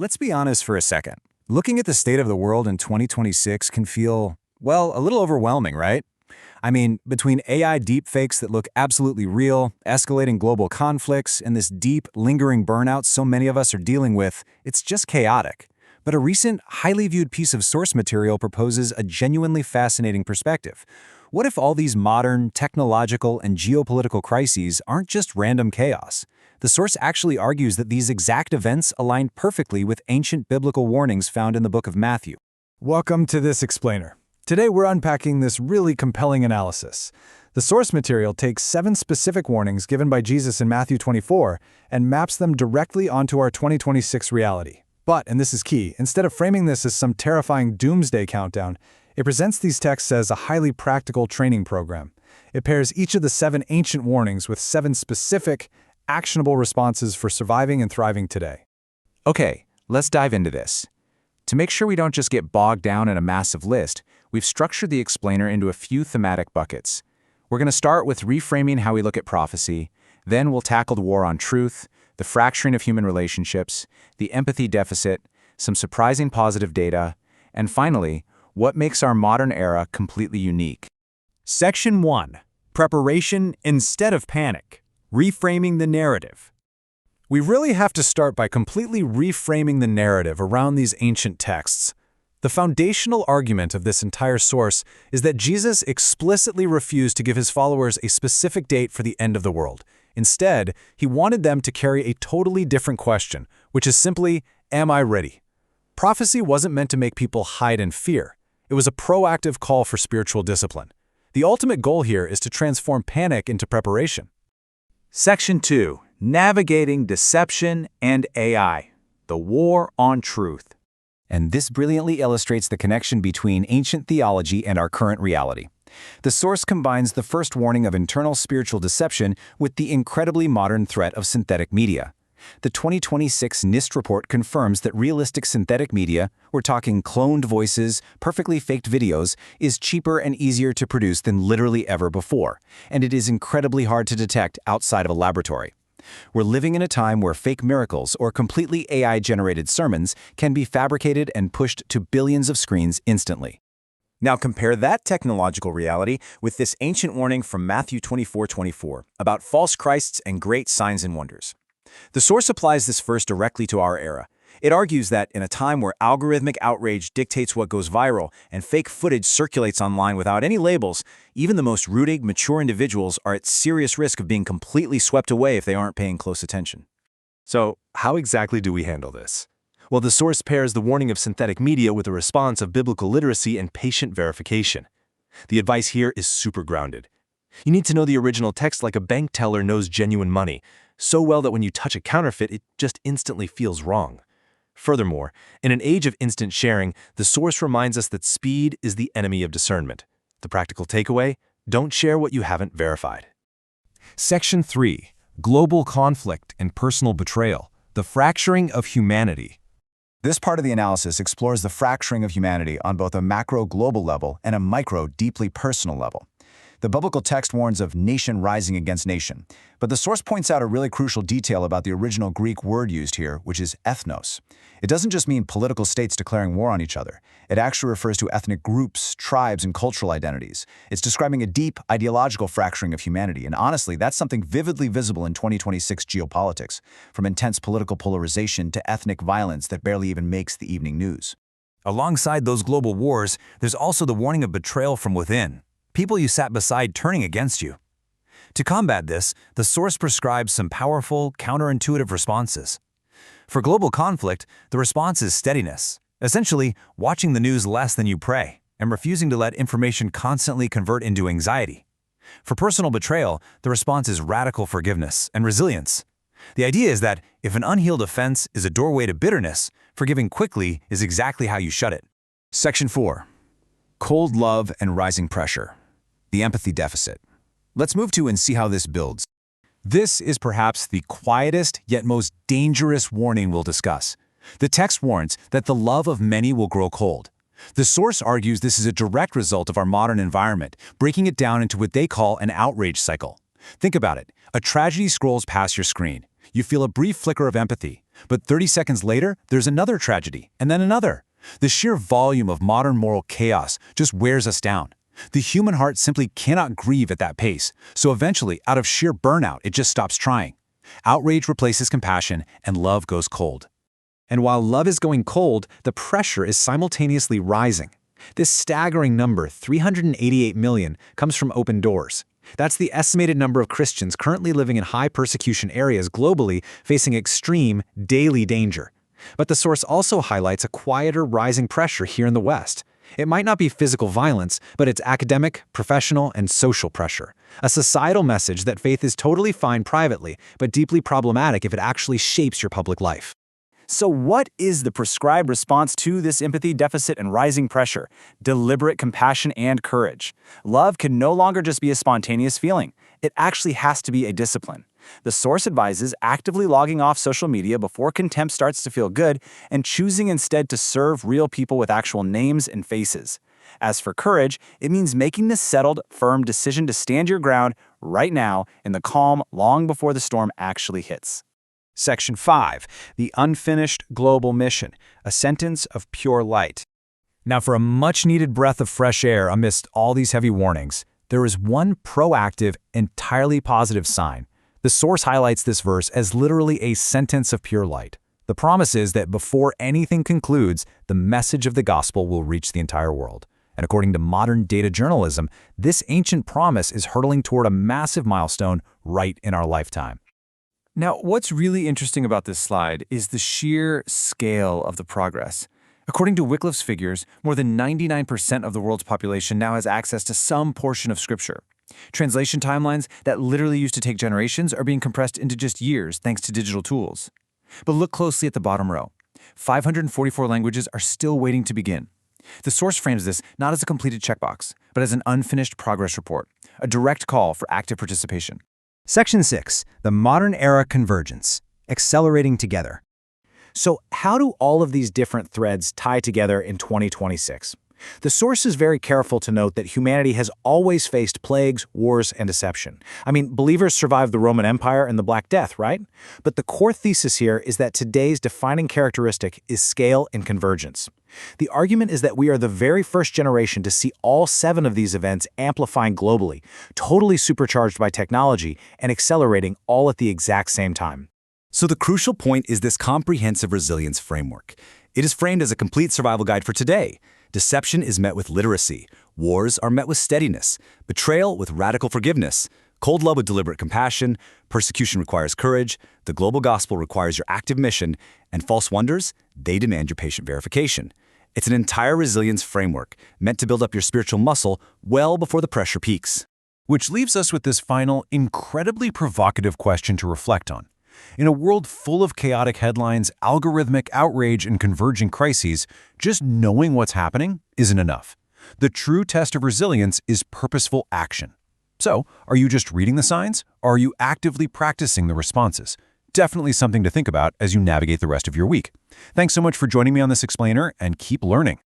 Let's be honest for a second. Looking at the state of the world in 2026 can feel, well, a little overwhelming, right? I mean, between AI deepfakes that look absolutely real, escalating global conflicts, and this deep, lingering burnout so many of us are dealing with, it's just chaotic. But a recent, highly viewed piece of source material proposes a genuinely fascinating perspective. What if all these modern, technological, and geopolitical crises aren't just random chaos? The source actually argues that these exact events align perfectly with ancient biblical warnings found in the book of Matthew. Welcome to this explainer. Today we're unpacking this really compelling analysis. The source material takes 7 specific warnings given by Jesus in Matthew 24 and maps them directly onto our 2026 reality. But, and this is key, instead of framing this as some terrifying doomsday countdown, it presents these texts as a highly practical training program. It pairs each of the 7 ancient warnings with 7 specific, actionable responses for surviving and thriving today. Okay, let's dive into this. To make sure we don't just get bogged down in a massive list, we've structured the explainer into a few thematic buckets. We're going to start with reframing how we look at prophecy, then we'll tackle the war on truth, the fracturing of human relationships, the empathy deficit, some surprising positive data, and finally, what makes our modern era completely unique. Section 1. Preparation instead of panic. Reframing the narrative. We really have to start by completely reframing the narrative around these ancient texts. The foundational argument of this entire source is that Jesus explicitly refused to give his followers a specific date for the end of the world. Instead, he wanted them to carry a totally different question, which is simply, am I ready? Prophecy wasn't meant to make people hide in fear. It was a proactive call for spiritual discipline. The ultimate goal here is to transform panic into preparation. Section 2. Navigating Deception and AI. The War on Truth. And this brilliantly illustrates the connection between ancient theology and our current reality. The source combines the first warning of internal spiritual deception with the incredibly modern threat of synthetic media. The 2026 NIST report confirms that realistic synthetic media, we're talking cloned voices, perfectly faked videos, is cheaper and easier to produce than literally ever before, and it is incredibly hard to detect outside of a laboratory. We're living in a time where fake miracles or completely AI-generated sermons can be fabricated and pushed to billions of screens instantly. Now compare that technological reality with this ancient warning from Matthew 24:24 about false Christs and great signs and wonders. The source applies this verse directly to our era. It argues that in a time where algorithmic outrage dictates what goes viral and fake footage circulates online without any labels, even the most rooted, mature individuals are at serious risk of being completely swept away if they aren't paying close attention. So, how exactly do we handle this? Well, the source pairs the warning of synthetic media with a response of biblical literacy and patient verification. The advice here is super grounded. You need to know the original text like a bank teller knows genuine money, so well that when you touch a counterfeit, it just instantly feels wrong. Furthermore, in an age of instant sharing, the source reminds us that speed is the enemy of discernment. The practical takeaway? Don't share what you haven't verified. Section 3. Global Conflict and Personal Betrayal. The Fracturing of Humanity. This part of the analysis explores the fracturing of humanity on both a macro global level and a micro deeply personal level. The biblical text warns of nation rising against nation, but the source points out a really crucial detail about the original Greek word used here, which is ethnos. It doesn't just mean political states declaring war on each other. It actually refers to ethnic groups, tribes, and cultural identities. It's describing a deep ideological fracturing of humanity, and honestly, that's something vividly visible in 2026 geopolitics, from intense political polarization to ethnic violence that barely even makes the evening news. Alongside those global wars, there's also the warning of betrayal from within. People you sat beside turning against you. To combat this, the source prescribes some powerful, counterintuitive responses. For global conflict, the response is steadiness, essentially watching the news less than you pray, and refusing to let information constantly convert into anxiety. For personal betrayal, the response is radical forgiveness and resilience. The idea is that if an unhealed offense is a doorway to bitterness, forgiving quickly is exactly how you shut it. Section 4. Cold love and rising pressure. The empathy deficit. Let's move to and see how this builds. This is perhaps the quietest yet most dangerous warning we'll discuss. The text warns that the love of many will grow cold. The source argues this is a direct result of our modern environment, breaking it down into what they call an outrage cycle. Think about it. A tragedy scrolls past your screen. You feel a brief flicker of empathy, but 30 seconds later, there's another tragedy, and then another. The sheer volume of modern moral chaos just wears us down. The human heart simply cannot grieve at that pace, so eventually, out of sheer burnout, it just stops trying. Outrage replaces compassion, and love goes cold. And while love is going cold, the pressure is simultaneously rising. This staggering number, 388 million, comes from Open Doors. That's the estimated number of Christians currently living in high persecution areas globally facing extreme, daily danger. But the source also highlights a quieter rising pressure here in the West. It might not be physical violence, but it's academic, professional, and social pressure. A societal message that faith is totally fine privately, but deeply problematic if it actually shapes your public life. So what is the prescribed response to this empathy deficit and rising pressure? Deliberate compassion and courage. Love can no longer just be a spontaneous feeling. It actually has to be a discipline. The source advises actively logging off social media before contempt starts to feel good and choosing instead to serve real people with actual names and faces. As for courage, it means making the settled, firm decision to stand your ground right now in the calm long before the storm actually hits. Section 5. The Unfinished Global Mission, a Sentence of Pure Light. Now for a much-needed breath of fresh air amidst all these heavy warnings, there is one proactive, entirely positive sign. The source highlights this verse as literally a sentence of pure light. The promise is that before anything concludes, the message of the gospel will reach the entire world. And according to modern data journalism, this ancient promise is hurtling toward a massive milestone right in our lifetime. Now, what's really interesting about this slide is the sheer scale of the progress. According to Wycliffe's figures, more than 99% of the world's population now has access to some portion of Scripture. Translation timelines that literally used to take generations are being compressed into just years thanks to digital tools. But look closely at the bottom row. 544 languages are still waiting to begin. The source frames this not as a completed checkbox, but as an unfinished progress report, a direct call for active participation. Section 6. The Modern Era Convergence, Accelerating Together. So how do all of these different threads tie together in 2026? The source is very careful to note that humanity has always faced plagues, wars, and deception. I mean, believers survived the Roman Empire and the Black Death, right? But the core thesis here is that today's defining characteristic is scale and convergence. The argument is that we are the very first generation to see all 7 of these events amplifying globally, totally supercharged by technology and accelerating all at the exact same time. So the crucial point is this comprehensive resilience framework. It is framed as a complete survival guide for today. Deception is met with literacy. Wars are met with steadiness. Betrayal with radical forgiveness. Cold love with deliberate compassion. Persecution requires courage. The global gospel requires your active mission. And false wonders, they demand your patient verification. It's an entire resilience framework meant to build up your spiritual muscle well before the pressure peaks. Which leaves us with this final, incredibly provocative question to reflect on. In a world full of chaotic headlines, algorithmic outrage, and converging crises, just knowing what's happening isn't enough. The true test of resilience is purposeful action. So, are you just reading the signs, or are you actively practicing the responses? Definitely something to think about as you navigate the rest of your week. Thanks so much for joining me on this explainer, and keep learning.